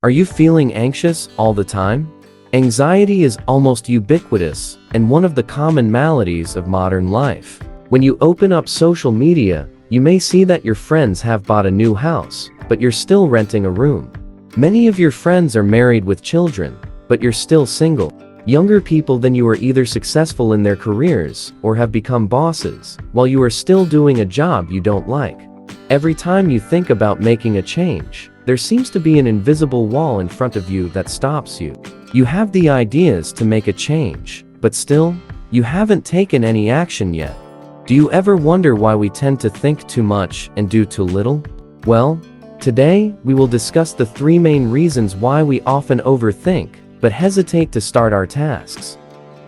Are you feeling anxious all the time? Anxiety is almost ubiquitous and one of the common maladies of modern life. When you open up social media, you may see that your friends have bought a new house, but you're still renting a room. Many of your friends are married with children, but you're still single. Younger people than you are either successful in their careers or have become bosses, while you are still doing a job you don't like. Every time you think about making a change, there seems to be an invisible wall in front of you that stops you. You have the ideas to make a change, but still, you haven't taken any action yet. Do you ever wonder why we tend to think too much and do too little? Well, today, we will discuss the 3 main reasons why we often overthink, but hesitate to start our tasks.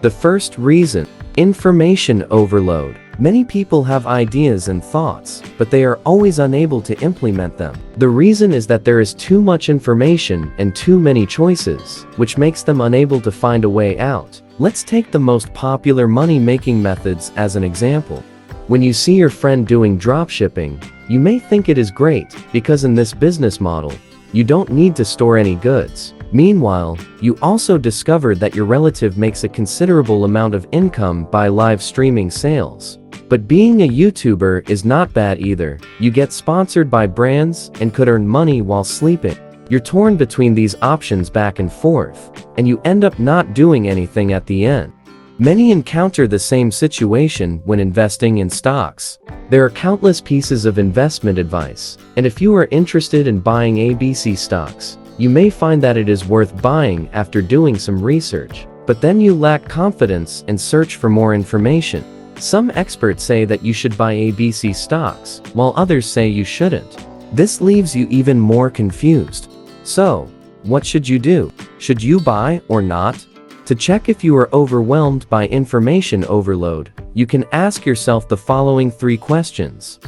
The first reason: information overload. Many people have ideas and thoughts, but they are always unable to implement them. The reason is that there is too much information and too many choices, which makes them unable to find a way out. Let's take the most popular money-making methods as an example. When you see your friend doing dropshipping, you may think it is great, because in this business model, you don't need to store any goods. Meanwhile, you also discovered that your relative makes a considerable amount of income by live streaming sales. But being a YouTuber is not bad either. You get sponsored by brands and could earn money while sleeping. You're torn between these options back and forth, and you end up not doing anything at the end. Many encounter the same situation when investing in stocks. There are countless pieces of investment advice, and if you are interested in buying ABC stocks, you may find that it is worth buying after doing some research, but then you lack confidence and search for more information. Some experts say that you should buy ABC stocks, while others say you shouldn't. This leaves you even more confused. So, what should you do? Should you buy or not? To check if you are overwhelmed by information overload, you can ask yourself the following 3 questions.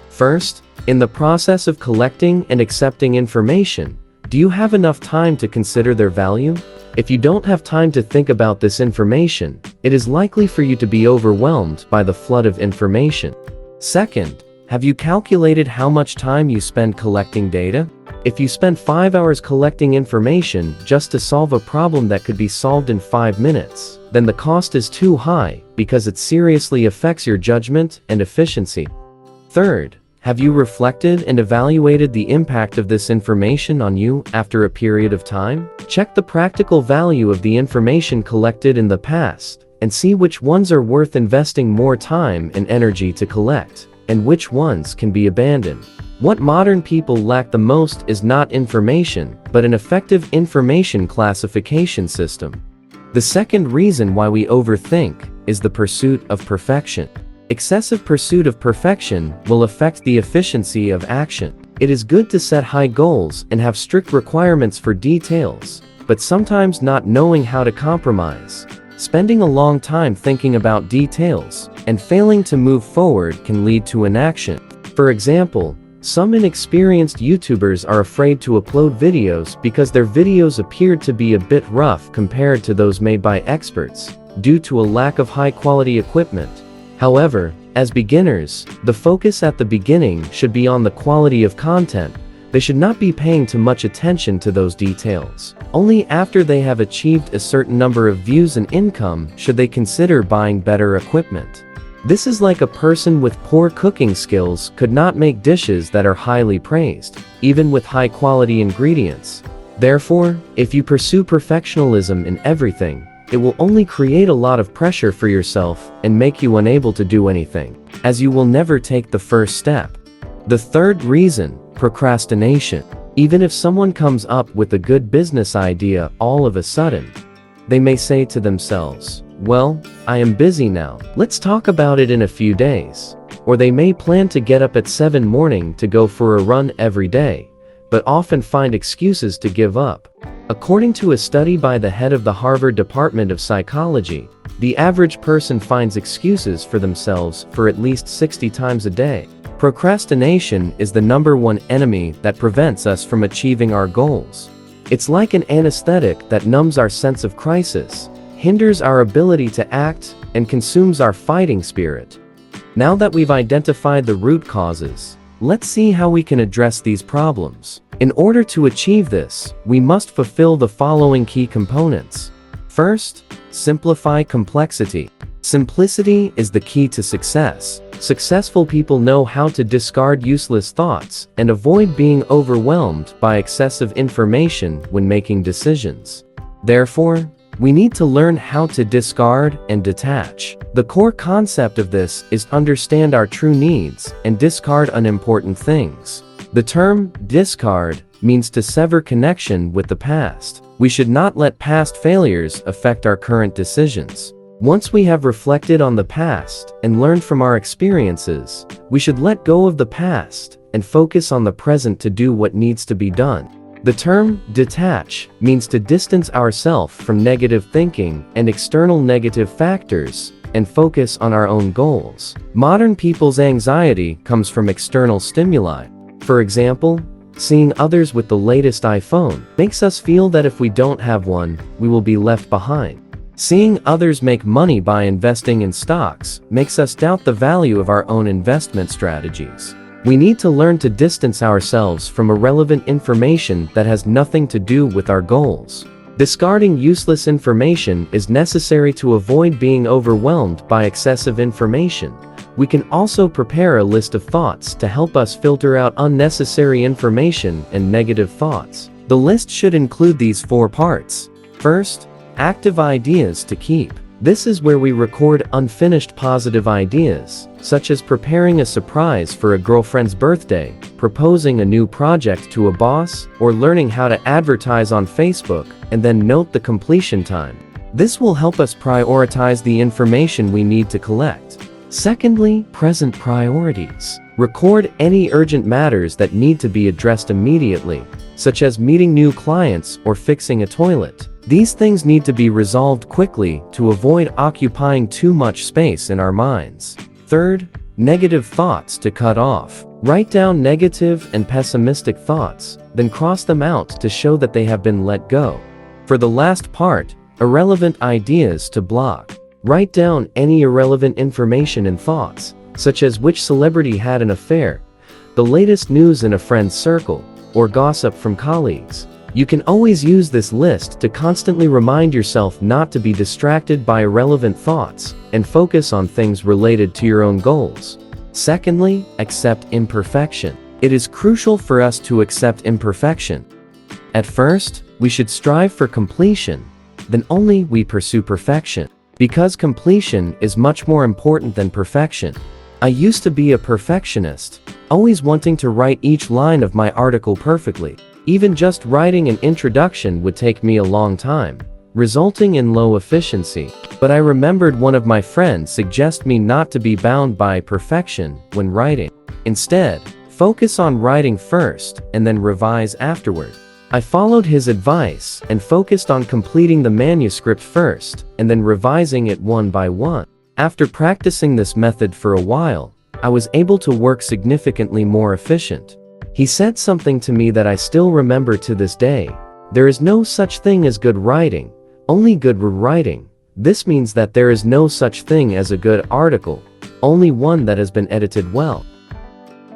First, in the process of collecting and accepting information, do you have enough time to consider their value? If you don't have time to think about this information, it is likely for you to be overwhelmed by the flood of information. Second, have you calculated how much time you spend collecting data? If you spend 5 hours collecting information just to solve a problem that could be solved in 5 minutes, then the cost is too high because it seriously affects your judgment and efficiency. Third, have you reflected and evaluated the impact of this information on you after a period of time? Check the practical value of the information collected in the past, and see which ones are worth investing more time and energy to collect, and which ones can be abandoned. What modern people lack the most is not information, but an effective information classification system. The second reason why we overthink is the pursuit of perfection. Excessive pursuit of perfection will affect the efficiency of action. It is good to set high goals and have strict requirements for details, but sometimes not knowing how to compromise, spending a long time thinking about details, and failing to move forward can lead to inaction. For example, some inexperienced YouTubers are afraid to upload videos because their videos appeared to be a bit rough compared to those made by experts, due to a lack of high-quality equipment. However, as beginners, the focus at the beginning should be on the quality of content. They should not be paying too much attention to those details. Only after they have achieved a certain number of views and income should they consider buying better equipment. This is like a person with poor cooking skills could not make dishes that are highly praised, even with high-quality ingredients. Therefore, if you pursue perfectionism in everything, it will only create a lot of pressure for yourself and make you unable to do anything, as you will never take the first step. The third reason: procrastination. Even if someone comes up with a good business idea all of a sudden, they may say to themselves, "Well, I am busy now, let's talk about it in a few days." Or they may plan to get up at 7 morning to go for a run every day, but often find excuses to give up. According to a study by the head of the Harvard Department of Psychology, the average person finds excuses for themselves for at least 60 times a day. Procrastination is the #1 enemy that prevents us from achieving our goals. It's like an anesthetic that numbs our sense of crisis, hinders our ability to act, and consumes our fighting spirit. Now that we've identified the root causes, Let's see how we can address these problems. In order to achieve this, we must fulfill the following key components. First, simplify complexity. Simplicity is the key to success. Successful people know how to discard useless thoughts and avoid being overwhelmed by excessive information when making decisions. Therefore, we need to learn how to discard and detach. The core concept of this is understand our true needs and discard unimportant things. The term discard means to sever connection with the past. We should not let past failures affect our current decisions. Once we have reflected on the past and learned from our experiences, we should let go of the past and focus on the present to do what needs to be done. The term detach means to distance ourselves from negative thinking and external negative factors and focus on our own goals. Modern people's anxiety comes from external stimuli. For example, seeing others with the latest iPhone makes us feel that if we don't have one, we will be left behind. Seeing others make money by investing in stocks makes us doubt the value of our own investment strategies. We need to learn to distance ourselves from irrelevant information that has nothing to do with our goals. Discarding useless information is necessary to avoid being overwhelmed by excessive information. We can also prepare a list of thoughts to help us filter out unnecessary information and negative thoughts. The list should include these 4 parts. First, active ideas to keep. This is where we record unfinished positive ideas, such as preparing a surprise for a girlfriend's birthday, proposing a new project to a boss, or learning how to advertise on Facebook, and then note the completion time. This will help us prioritize the information we need to collect. Secondly, present priorities. Record any urgent matters that need to be addressed immediately, such as meeting new clients or fixing a toilet. These things need to be resolved quickly to avoid occupying too much space in our minds. Third, negative thoughts to cut off. Write down negative and pessimistic thoughts, then cross them out to show that they have been let go. For the last part, irrelevant ideas to block. Write down any irrelevant information and thoughts, such as which celebrity had an affair, the latest news in a friend's circle, or gossip from colleagues. You can always use this list to constantly remind yourself not to be distracted by irrelevant thoughts and focus on things related to your own goals. Secondly, accept imperfection. It is crucial for us to accept imperfection. At first, we should strive for completion, then only we pursue perfection, because completion is much more important than perfection. I used to be a perfectionist, always wanting to write each line of my article perfectly. Even just writing an introduction would take me a long time, resulting in low efficiency. But I remembered one of my friends suggest me not to be bound by perfection when writing. Instead, focus on writing first and then revise afterward. I followed his advice and focused on completing the manuscript first and then revising it one by one. After practicing this method for a while, I was able to work significantly more efficient. He said something to me that I still remember to this day. There is no such thing as good writing, only good rewriting. This means that there is no such thing as a good article, only one that has been edited well.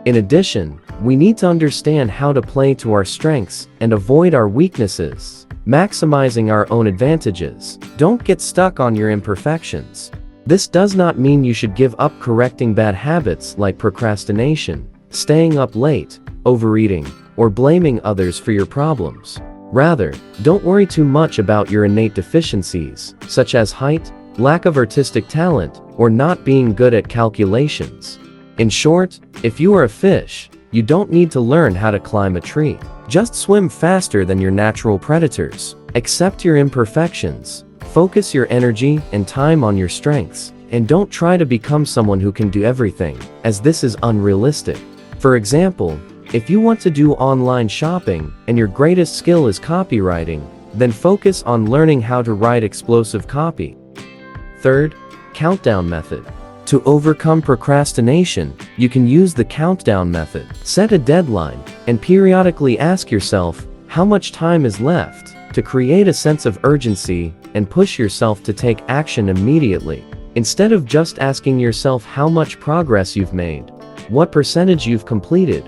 In addition, we need to understand how to play to our strengths and avoid our weaknesses, maximizing our own advantages. Don't get stuck on your imperfections. This does not mean you should give up correcting bad habits like procrastination, staying up late, overeating, or blaming others for your problems. Rather, don't worry too much about your innate deficiencies, such as height, lack of artistic talent, or not being good at calculations. In short, if you are a fish, you don't need to learn how to climb a tree. Just swim faster than your natural predators. Accept your imperfections, focus your energy and time on your strengths, and don't try to become someone who can do everything, as this is unrealistic. For example, if you want to do online shopping and your greatest skill is copywriting, then focus on learning how to write explosive copy. Third, countdown method. To overcome procrastination, you can use the countdown method. Set a deadline and periodically ask yourself how much time is left to create a sense of urgency and push yourself to take action immediately. Instead of just asking yourself how much progress you've made, what percentage you've completed,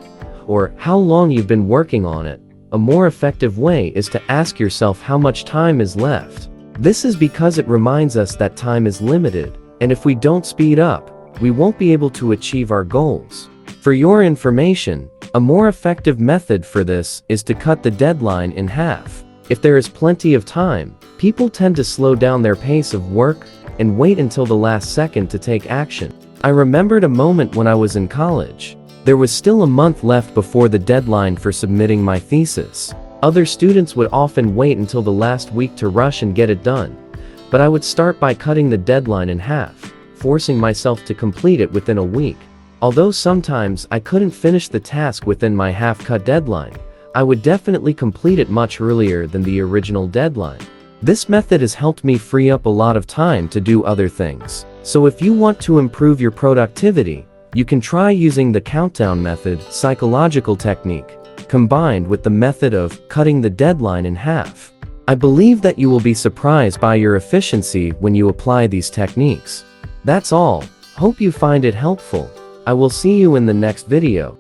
or how long you've been working on it. A more effective way is to ask yourself how much time is left. This is because it reminds us that time is limited, and if we don't speed up, we won't be able to achieve our goals. For your information, a more effective method for this is to cut the deadline in half. If there is plenty of time, people tend to slow down their pace of work and wait until the last second to take action. I remembered a moment when I was in college. There was still a month left before the deadline for submitting my thesis. Other students would often wait until the last week to rush and get it done, but I would start by cutting the deadline in half, forcing myself to complete it within a week. Although sometimes I couldn't finish the task within my half-cut deadline, I would definitely complete it much earlier than the original deadline. This method has helped me free up a lot of time to do other things. So if you want to improve your productivity, you can try using the countdown method, psychological technique, combined with the method of cutting the deadline in half. I believe that you will be surprised by your efficiency when you apply these techniques. That's all. Hope you find it helpful. I will see you in the next video.